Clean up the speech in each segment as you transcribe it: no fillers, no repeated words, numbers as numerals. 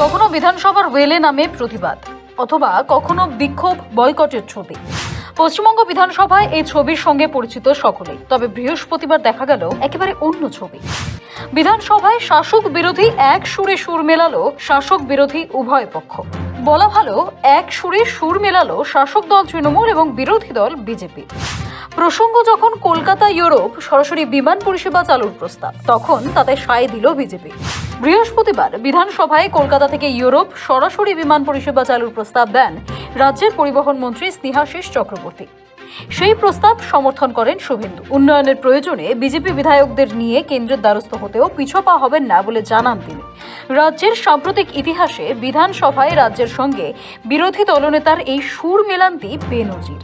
কখনো বিধানসভার ওয়েলে নামে প্রতিবাদ, অথবা কখনো বিক্ষোভ বয়কটের ছবি। পশ্চিমবঙ্গ বিধানসভায় এই ছবির সঙ্গে পরিচিত সকলেই, তবে বৃহস্পতিবার দেখা গেল একেবারে অন্য ছবি। বিধানসভায় শাসক বিরোধী এক সুরে সুর মেলালো শাসক বিরোধী উভয় পক্ষ। বলা ভালো, এক সুরে সুর মেলালো শাসক দল তৃণমূল এবং বিরোধী দল বিজেপি। প্রসঙ্গ যখন কলকাতা ইউরোপ সরাসরি বিমান পরিষেবা চালুর প্রস্তাব, তখন তাতে সায় দিল বিজেপি। বৃহস্পতিবার বিধানসভায় কলকাতা থেকে ইউরোপ সরাসরি বিমান পরিষেবা চালুর প্রস্তাব দেন রাজ্যের পরিবহন মন্ত্রী স্নেহাশিস চক্রবর্তী। সেই প্রস্তাব সমর্থন করেন শুভেন্দু। উন্নয়নের প্রয়োজনে বিজেপি বিধায়কদের নিয়ে কেন্দ্রের দ্বারস্থ হতেও পিছপা হবেন না বলে জানান তিনি। রাজ্যের সাম্প্রতিক ইতিহাসে বিধানসভায় রাজ্যের সঙ্গে বিরোধী দলনেতার এই সুর মেলান্তি বেনজির।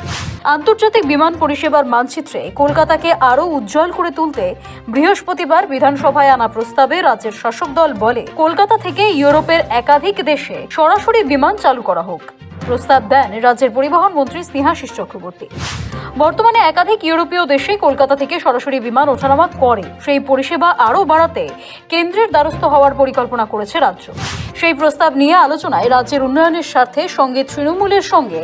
আন্তর্জাতিক বিমান পরিষেবার মানচিত্রে কলকাতাকে আরও উজ্জ্বল করে তুলতে বৃহস্পতিবার বিধানসভায় আনা প্রস্তাবে রাজ্যের শাসক দল বলে, কলকাতা থেকে ইউরোপের একাধিক দেশে সরাসরি বিমান চালু করা হোক। প্রস্তাব দেন রাজ্যের পরিবহন মন্ত্রী স্নেহাশিস চক্রবর্তী। বর্তমানে একাধিক ইউরোপীয় দেশে কলকাতা থেকে সরাসরি বিমান ওঠানামা করে। সেই পরিষেবা আরও বাড়াতে কেন্দ্রের দ্বারস্থ হওয়ার পরিকল্পনা করেছে রাজ্য। সেই প্রস্তাব নিয়ে আলোচনায় রাজ্যের উন্নয়নের স্বার্থে সঙ্গে তৃণমূলের সঙ্গে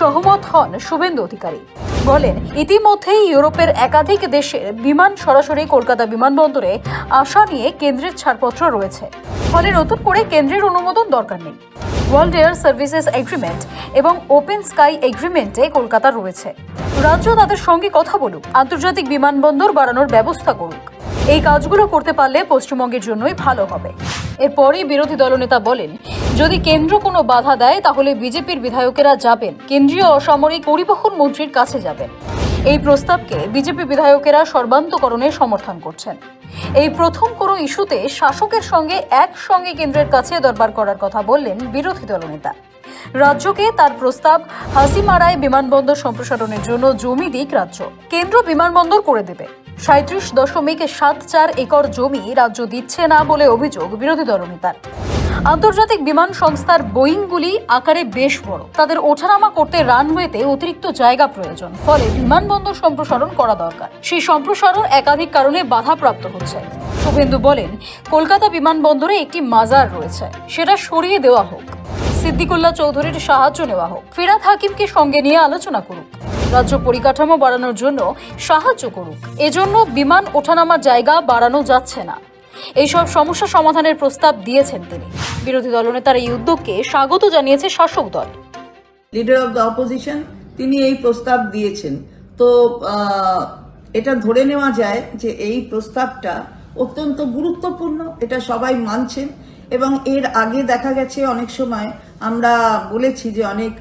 সহমত হন শুভেন্দু অধিকারী। বলেন, ইতিমধ্যেই ইউরোপের একাধিক দেশের বিমান সরাসরি কলকাতা বিমানবন্দরে আসা নিয়ে কেন্দ্রের ছাড়পত্র রয়েছে, ফলে নতুন করে কেন্দ্রের অনুমোদন দরকার নেই। ওয়ার্ল্ড এয়ার সার্ভিসেস এগ্রিমেন্ট এবং ওপেন স্কাই এগ্রিমেন্টে কলকাতা রয়েছে। রাজ্য তাদের সঙ্গে কথা বলুক, আন্তর্জাতিক বিমানবন্দর বাড়ানোর ব্যবস্থা করুক। এই কাজগুলো করতে পারলে পশ্চিমবঙ্গের জন্যই ভালো হবে। এরপরই বিরোধী দলনেতা বলেন, যদি কেন্দ্র কোনো বাধা দেয় তাহলে বিজেপির বিধায়কেরা যাবেন, কেন্দ্রীয় অসামরিক পরিবহন মন্ত্রীর কাছে যাবেন। এই প্রস্তাবকে বিজেপি বিধায়কেরা সর্বান্তকরণে সমর্থন করছেন। এই প্রথম কোনো ইস্যুতে শাসকের সঙ্গে একসঙ্গে কেন্দ্রের কাছে দরবার করার কথা বললেন বিরোধী দলনেতা। রাজ্যকে তার প্রস্তাব, হাসিমারায় বিমানবন্দর সম্প্রসারণের জন্য জমি দিক রাজ্য, কেন্দ্র বিমানবন্দর করে দেবে। 37.74 একর জমি রাজ্য দিচ্ছে না বলে অভিযোগ বিরোধী দলনেতার। আন্তর্জাতিক বিমান সংস্থার বোয়িংগুলি আকারে বেশ বড়, তাদের ওঠানামা করতে রানওয়েতে অতিরিক্ত জায়গা প্রয়োজন, ফলে বিমানবন্দর সম্প্রসারণ করা দরকার। সেই সম্প্রসারণ একাধিক কারণে বাধাপ্রাপ্ত হচ্ছে। শুভেন্দু বলেন, কলকাতা বিমানবন্দরে একটি মাজার রয়েছে, সেটা সরিয়ে দেওয়া হোক। সিদ্দিকুল্লাহ চৌধুরীর সাহায্য নেওয়া হোক। ফিরহাদ হাকিমকে সঙ্গে নিয়ে আলোচনা করুক। রাজ্য পরিকাঠামো বাড়ানোর জন্য সাহায্য করুক। এজন্য বিমান ওঠানামার জায়গা বাড়ানো যাচ্ছে না। এইসব সমস্যা সমাধানের প্রস্তাব দিয়েছেন তিনি। বিরোধী দলনেতার এই উদ্যোগকে স্বাগত জানিয়েছে শাসক দল। লিডার অফ দ্য অপোজিশন তিনি এই প্রস্তাব দিয়েছেন, তো এটা ধরে নেওয়া যায় যে এই প্রস্তাবটা অত্যন্ত গুরুত্বপূর্ণ, এটা সবাই মানছেন। এবং এর আগে দেখা গেছে অনেক সময় আমরা বলেছি যে অনেক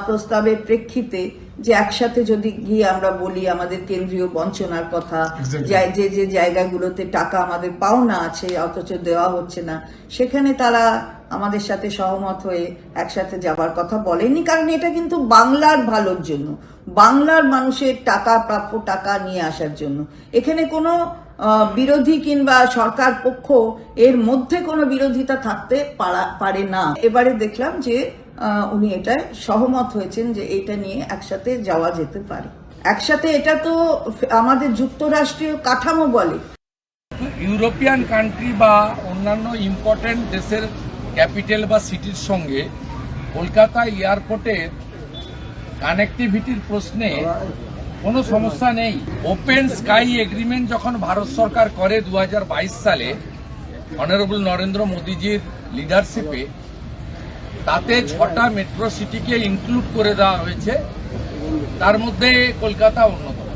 প্রস্তাবের প্রেক্ষিতে যে একসাথে যদি গিয়ে আমরা বলি আমাদের কেন্দ্রীয় বঞ্চনার কথা, যে যে জায়গাগুলোতে টাকা আমাদের পাওনা আছে অথচ দেওয়া হচ্ছে না, সেখানে তারা আমাদের সাথে সহমত হয়ে একসাথে যাবার কথা বলেনি। কারণ এটা কিন্তু বাংলার ভালোর জন্য, বাংলার মানুষের টাকা, প্রাপ্য টাকা নিয়ে আসার জন্য। এখানে কোনো বিরোধী কিংবা সরকার পক্ষ এর মধ্যে কোনো বিরোধিতা থাকতে পারে না। এবারে দেখলাম যে উনি এটা সহমত হয়েছেন যে এটা নিয়ে একসাথে যাওয়া যেতে পারে। একসাথে এটা তো আমাদের যুক্তরাষ্ট্রীয় কাঠামো বলে। ইউরোপিয়ান কান্ট্রি বা অন্যান্য ইম্পর্টেন্ট দেশের ক্যাপিটাল বা সিটির সঙ্গে কলকাতা এয়ারপোর্টের কানেক্টিভিটির প্রশ্নে কোনো সমস্যা নেই। ওপেন স্কাই এগ্রিমেন্ট যখন ভারত সরকার করে 2022 সালে অনারেবল নরেন্দ্র মোদীজির লিডারশিপে, তাতে 6টা মেট্রো সিটিকে ইনক্লুড করে দেওয়া হয়েছে, তার মধ্যে কলকাতা অন্যতম।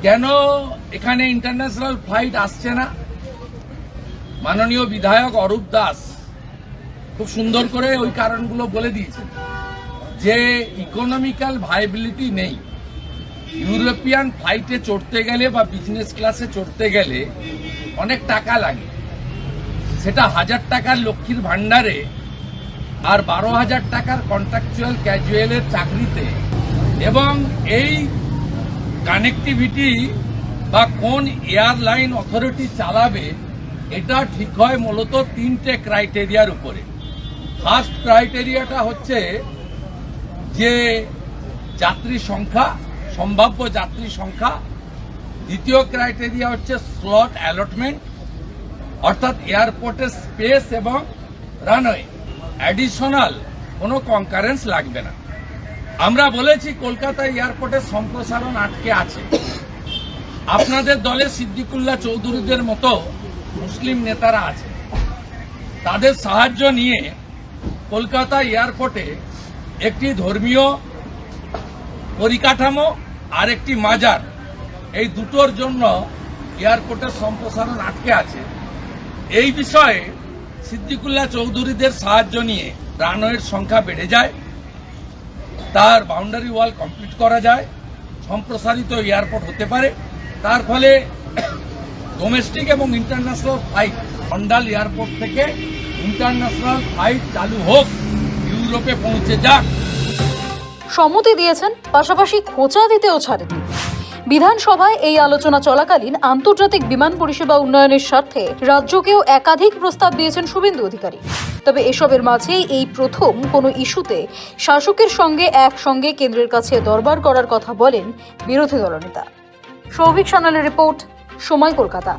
কেন এখানে ইন্টারন্যাশনাল ফ্লাইট আসছে না? মাননীয় বিধায়ক অরূপ দাস খুব সুন্দর করে ওই কারণগুলো বলে দিয়েছেন যে ইকোনমিক্যাল ভাইবিলিটি নেই। ইউরোপিয়ান ফ্লাইটে চড়তে গেলে বা বিজনেস ক্লাসে চড়তে গেলে অনেক টাকা লাগে, সেটা 1000 টাকার লক্ষ্মীর ভান্ডারে আর 12,000 টাকার কন্ট্রাকচুয়াল ক্যাজুয়ালের চাকরিতে। এবং এই কানেক্টিভিটি বা কোন এয়ারলাইন অথরিটি চালাবে এটা ঠিক হয় মূলত 3টে ক্রাইটেরিয়ার উপরে। ফার্স্ট ক্রাইটেরিয়াটা হচ্ছে যে যাত্রী সংখ্যা, সম্ভাব্য যাত্রী সংখ্যা। দ্বিতীয় ক্রাইটেরিয়া হচ্ছে স্লট অ্যালটমেন্ট, অর্থাৎ এয়ারপোর্টের স্পেস এবং রানওয়ে, অ্যাডিশনাল কোনো কনকারেন্স লাগবে না। আমরা বলেছি কলকাতা এয়ারপোর্টের সম্প্রসারণ আটকে আছে। আপনাদের দলে সিদ্দিকুল্লাহ চৌধুরীদের মতো মুসলিম নেতারা আছে, তাদের সাহায্য নিয়ে কলকাতা এয়ারপোর্টে একটি ধর্মীয় পরিকাঠামো আর একটি মাজার, এই দুটোর জন্য এয়ারপোর্টের সম্প্রসারণ আটকে আছে। এই বিষয়ে সিদ্দিকুল্লাহ চৌধুরীদের সাহায্য নিয়ে রানওয়ের সংখ্যা বেড়ে যায়, তার বাউন্ডারি ওয়াল কমপ্লিট করা যায়, সম্প্রসারিত এয়ারপোর্ট হতে পারে। তার ফলে ডোমেস্টিক এবং ইন্টারন্যাশনাল ফ্লাইট, অন্ডাল এয়ারপোর্ট থেকে ইন্টারন্যাশনাল ফ্লাইট চালু হোক, ইউরোপে পৌঁছে যাক। সম্মতি দিয়েছেন, পাশাপাশি খোঁচা দিতেও ছাড়েননি। বিধানসভায় এই আলোচনা চলাকালীন আন্তর্জাতিক বিমান পরিষেবা উন্নয়নের স্বার্থে রাজ্যকেও একাধিক প্রস্তাব দিয়েছেন শুভেন্দু অধিকারী। তবে এসবের মাঝেই এই প্রথম কোনো ইস্যুতে শাসকের সঙ্গে একসঙ্গে কেন্দ্রের কাছে দরবার করার কথা বলেন বিরোধী দলনেতা। সৌভিক সান্যালের রিপোর্ট, সময়, কলকাতা।